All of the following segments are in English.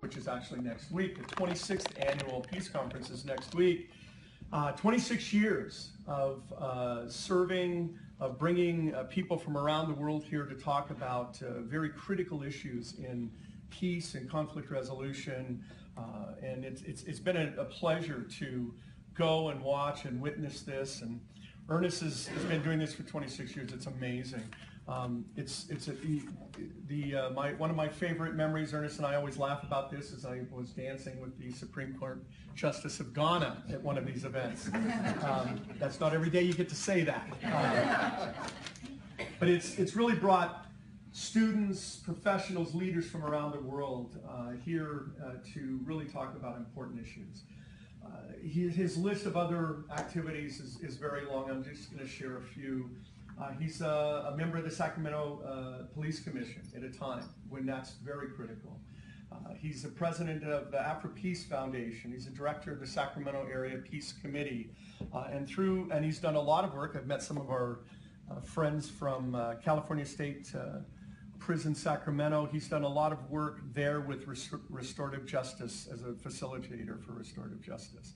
Which is actually next week. The 26th Annual Peace Conference is next week. 26 years of serving, of bringing people from around the world here to talk about very critical issues in peace and conflict resolution. And it's been a pleasure to go and watch and witness this. And Ernest has been doing this for 26 years. It's amazing. One of my favorite memories, Ernest and I always laugh about this, is I was dancing with the Supreme Court Justice of Ghana at one of these events. That's not every day you get to say that. But it's really brought students, professionals, leaders from around the world here to really talk about important issues. His list of other activities is very long. I'm just going to share a few. He's a member of the Sacramento Police Commission at a time when that's very critical. He's the president of the Afro-Peace Foundation. He's the director of the Sacramento Area Peace Committee. And he's done a lot of work. I've met some of our friends from California State Prison Sacramento. He's done a lot of work there with restorative justice as a facilitator for restorative justice.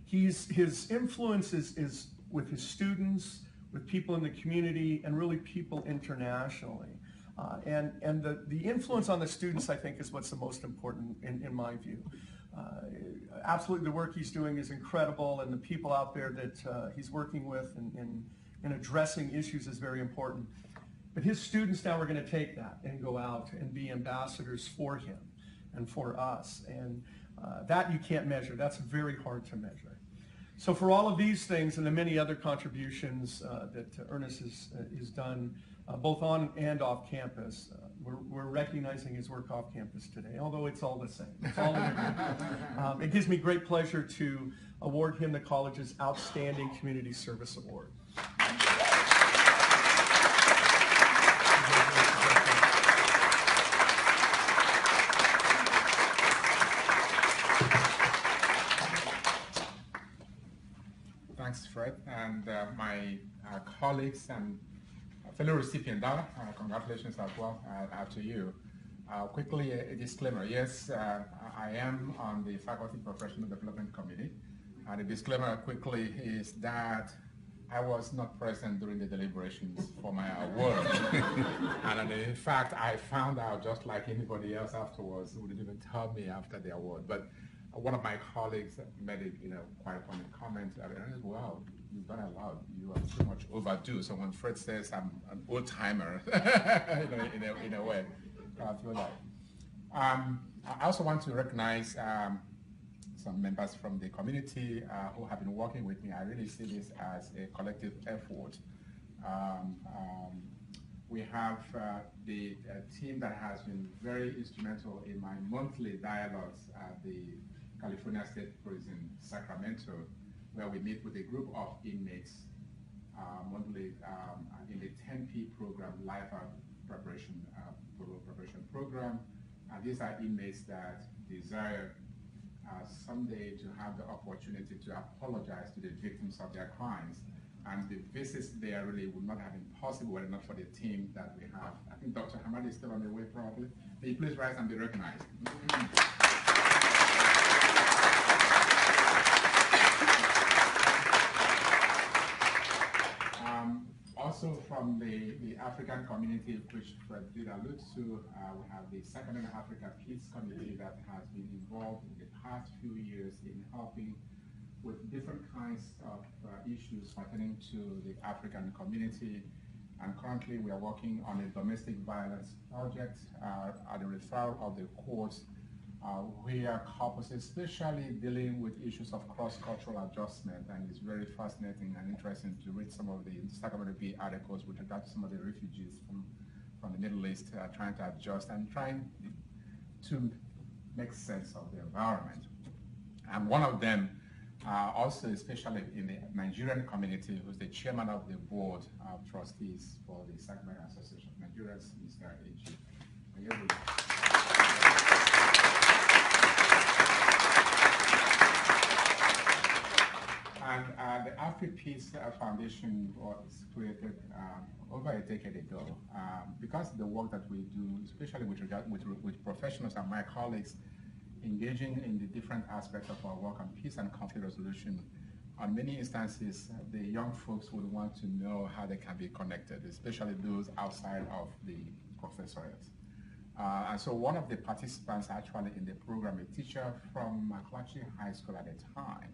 His influence is with his students, with people in the community, and really people internationally. And the influence on the students, I think, is what's the most important in my view. Absolutely, the work he's doing is incredible, and the people out there that he's working with and addressing issues is very important. But his students now are going to take that and go out and be ambassadors for him and for us. And that you can't measure. That's very hard to measure. So for all of these things and the many other contributions that Ernest has done, both on and off campus, we're recognizing his work off campus today, although it's all the same. It's all it gives me great pleasure to award him the college's Outstanding Community Service Award. Thanks, Fred, and my colleagues and fellow recipient, congratulations as well to you. Quickly, a disclaimer. Yes, I am on the Faculty Professional Development Committee. The disclaimer quickly is that I was not present during the deliberations for my award. And in fact, I found out just like anybody else afterwards who didn't even tell me after the award. But one of my colleagues made it, quite a funny comment. Wow, you've done a lot. You are so much overdue. So when Fred says I'm an old timer, in a way, I feel that. I also want to recognize some members from the community who have been working with me. I really see this as a collective effort. We have the team that has been very instrumental in my monthly dialogues at the California State Prison, Sacramento, where we meet with a group of inmates monthly in the 10P program, Life Preparation program. And these are inmates that desire someday to have the opportunity to apologize to the victims of their crimes. And the visits there really would not have been possible were it not for the team that we have. I think Dr. Hamadi is still on the way probably. May you please rise and be recognized. Also from the African community, which Fred did allude to, we have the Second Africa Peace Committee that has been involved in the past few years in helping with different kinds of issues pertaining to the African community. And currently we are working on a domestic violence project at the referral of the courts where couples, especially dealing with issues of cross-cultural adjustment, and it's very fascinating and interesting to read some of the Sacramento articles with regard to some of the refugees from the Middle East trying to adjust and trying to make sense of the environment. And one of them, also especially in the Nigerian community, who's the chairman of the board of trustees for the Sacramento Association of Nigerians, Mr. A.G. And the AfriPeace Foundation was created over a decade ago because of the work that we do, especially with professionals and my colleagues, engaging in the different aspects of our work on peace and conflict resolution. On many instances, the young folks would want to know how they can be connected, especially those outside of the professorate. And so one of the participants actually in the program, a teacher from McClatchy High School at the time,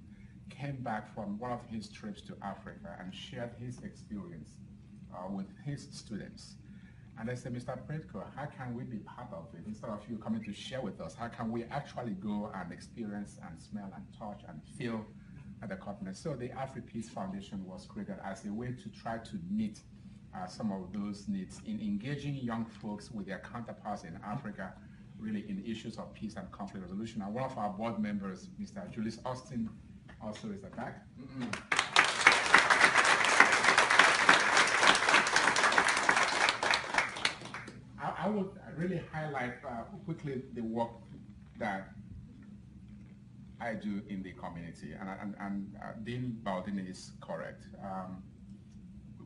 came back from one of his trips to Africa and shared his experience with his students. And I said, Mr. Predko, how can we be part of it? Instead of you coming to share with us, how can we actually go and experience and smell and touch and feel at the continent? So the AfriPeace Foundation was created as a way to try to meet some of those needs in engaging young folks with their counterparts in Africa, really in issues of peace and conflict resolution. And one of our board members, Mr. Julius Austin, also is at back. I would really highlight quickly the work that I do in the community, and Dean Baldini is correct.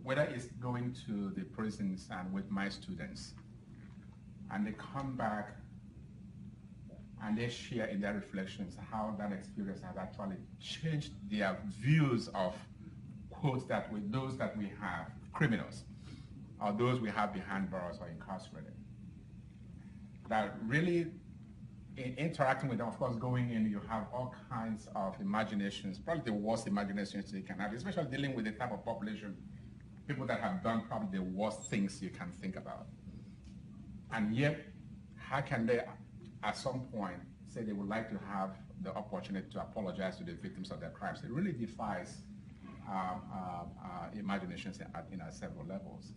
Whether it's going to the prisons and with my students, and they come back and they share in their reflections how that experience has actually changed their views of, quotes, that with those that we have, criminals, or those we have behind bars or incarcerated. That really, in interacting with them, of course, going in, you have all kinds of imaginations, probably the worst imaginations you can have, especially dealing with the type of population, people that have done probably the worst things you can think about. And yet, how can they, at some point, say they would like to have the opportunity to apologize to the victims of their crimes? It really defies imaginations at several levels.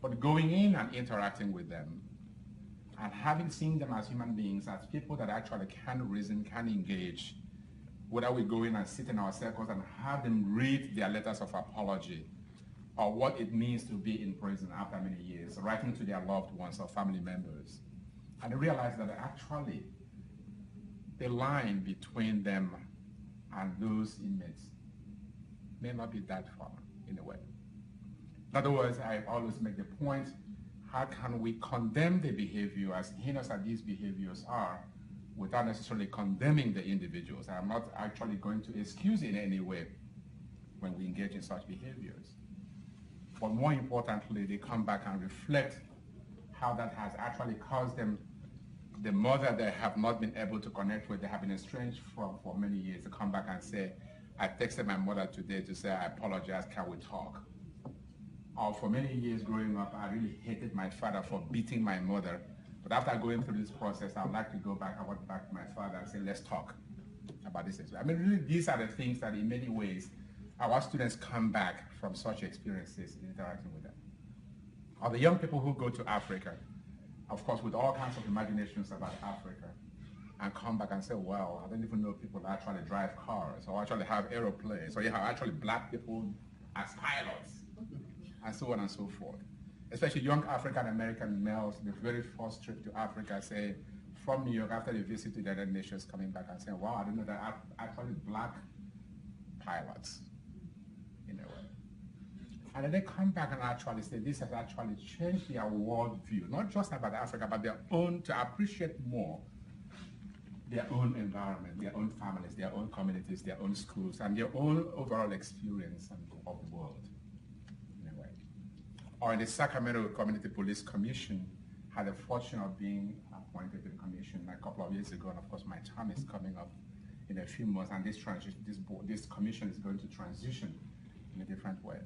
But going in and interacting with them, and having seen them as human beings, as people that actually can reason, can engage, whether we go in and sit in our circles and have them read their letters of apology, or what it means to be in prison after many years, writing to their loved ones or family members, and realize that actually the line between them and those inmates may not be that far in a way. In other words, I always make the point, how can we condemn the behavior, as heinous as these behaviors are, without necessarily condemning the individuals? I'm not actually going to excuse in any way when we engage in such behaviors. But more importantly, they come back and reflect how that has actually caused them, the mother they have not been able to connect with, they have been estranged from for many years, to come back and say, I texted my mother today to say, I apologize, can we talk? Or for many years growing up, I really hated my father for beating my mother. But after going through this process, I'd like to go back, I went back to my father and say, let's talk about this issue. I mean, really, these are the things that in many ways, our students come back from such experiences in interacting with them. Or the young people who go to Africa, of course, with all kinds of imaginations about Africa, and come back and say, well, I don't even know people that actually drive cars, or actually have aeroplanes, or you have actually black people as pilots, and so on and so forth. Especially young African-American males, the very first trip to Africa, say, from New York after they visited the United Nations coming back and saying, wow, I didn't know that actually black pilots in a way. And then they come back and actually say this has actually changed their worldview, not just about Africa, but their own, to appreciate more their own environment, their own families, their own communities, their own schools, and their own overall experience of the world, in a way. Or in the Sacramento Community Police Commission, had the fortune of being appointed to the commission a couple of years ago, and of course my term is coming up in a few months, and this commission is going to transition in a different way.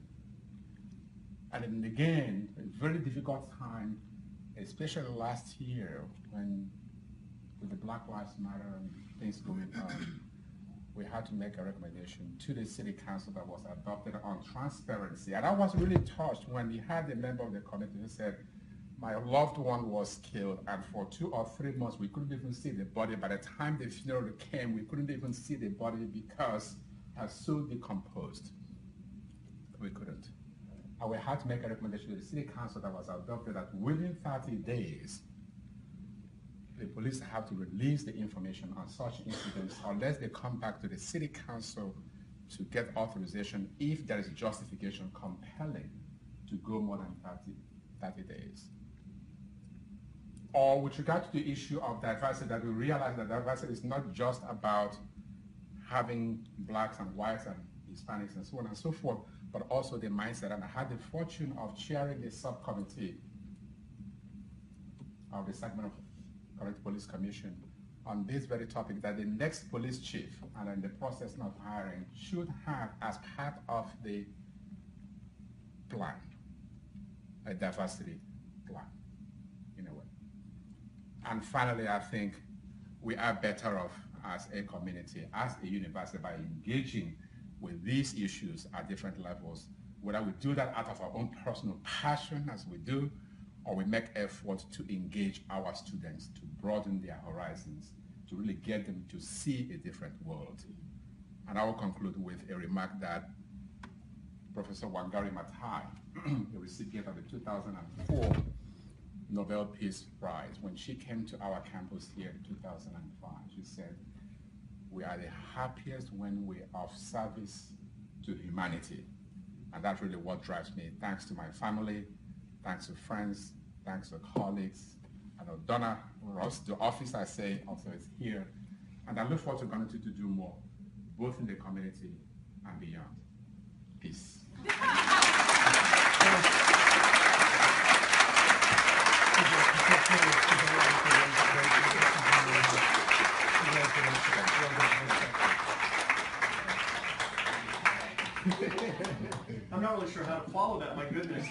And then again, a very difficult time, especially last year when with the Black Lives Matter and things going on, we had to make a recommendation to the city council that was adopted on transparency. And I was really touched when we had a member of the committee who said, my loved one was killed, and for 2 or 3 months we couldn't even see the body. By the time the funeral came, we couldn't even see the body because it was so decomposed. We couldn't. And we had to make a recommendation to the city council that was adopted that within 30 days, the police have to release the information on such incidents unless they come back to the city council to get authorization if there is justification compelling to go more than 30 days. Or with regard to the issue of diversity, that we realize that diversity is not just about having blacks and whites and Hispanics and so on and so forth, but also the mindset. And I had the fortune of chairing the subcommittee of the Sacramento Community Police Commission on this very topic, that the next police chief, and in the process of hiring, should have as part of the plan a diversity plan, in a way. And finally, I think we are better off as a community, as a university, by engaging with these issues at different levels, whether we do that out of our own personal passion as we do, or we make effort to engage our students to broaden their horizons, to really get them to see a different world. And I will conclude with a remark that Professor Wangari Maathai, the recipient of the 2004 Nobel Peace Prize, when she came to our campus here in 2005, she said, we are the happiest when we are of service to humanity. And that's really what drives me. Thanks to my family, thanks to friends, thanks to colleagues. I know Donna Ross, the office I say also is here. And I look forward to going to do more, both in the community and beyond. Peace. I'm not really sure how to follow that, my goodness.